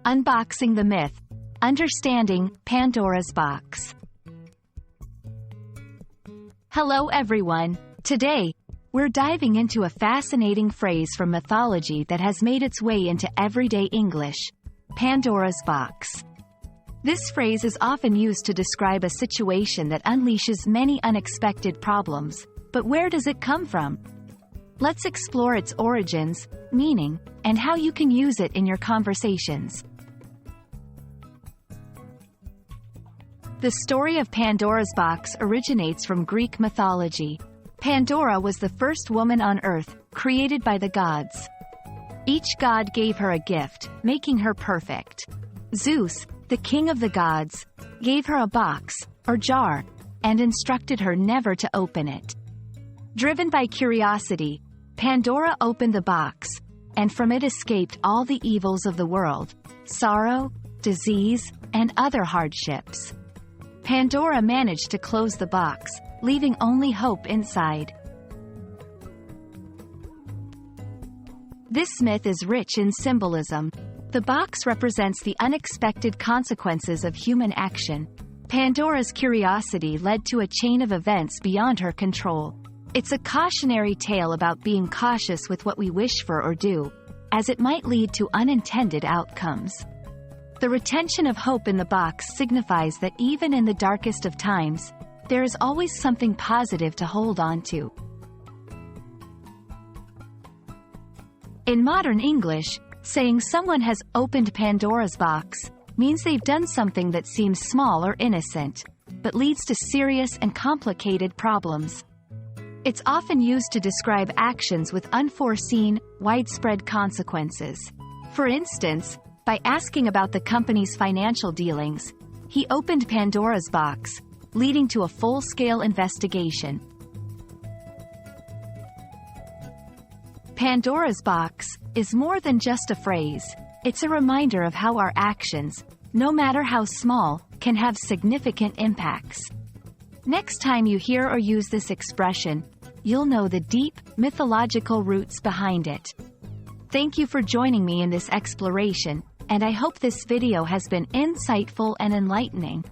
Unboxing the myth. Understanding Pandora's box. Hello everyone. Today, we're diving into a fascinating phrase from mythology that has made its way into everyday English: Pandora's box. This phrase is often used to describe a situation that unleashes many unexpected problems. But where does it come from? Let's explore its origins, meaning, and how you can use it in your conversations. The story of Pandora's box originates from Greek mythology. Pandora was the first woman on Earth, created by the gods. Each god gave her a gift, making her perfect. Zeus, the king of the gods, gave her a box, or jar, and instructed her never to open it. Driven by curiosity, Pandora opened the box, and from it escaped all the evils of the world: sorrow, disease, and other hardships. Pandora managed to close the box, leaving only hope inside. This myth is rich in symbolism. The box represents the unexpected consequences of human action. Pandora's curiosity led to a chain of events beyond her control. It's a cautionary tale about being cautious with what we wish for or do, as it might lead to unintended outcomes. The retention of hope in the box signifies that even in the darkest of times, there is always something positive to hold on to. In modern English, saying someone has opened Pandora's box means they've done something that seems small or innocent, but leads to serious and complicated problems. It's often used to describe actions with unforeseen, widespread consequences. For instance, by asking about the company's financial dealings, he opened Pandora's box, leading to a full-scale investigation. Pandora's box is more than just a phrase. It's a reminder of how our actions, no matter how small, can have significant impacts. Next time you hear or use this expression, you'll know the deep, mythological roots behind it. Thank you for joining me in this exploration, and I hope this video has been insightful and enlightening.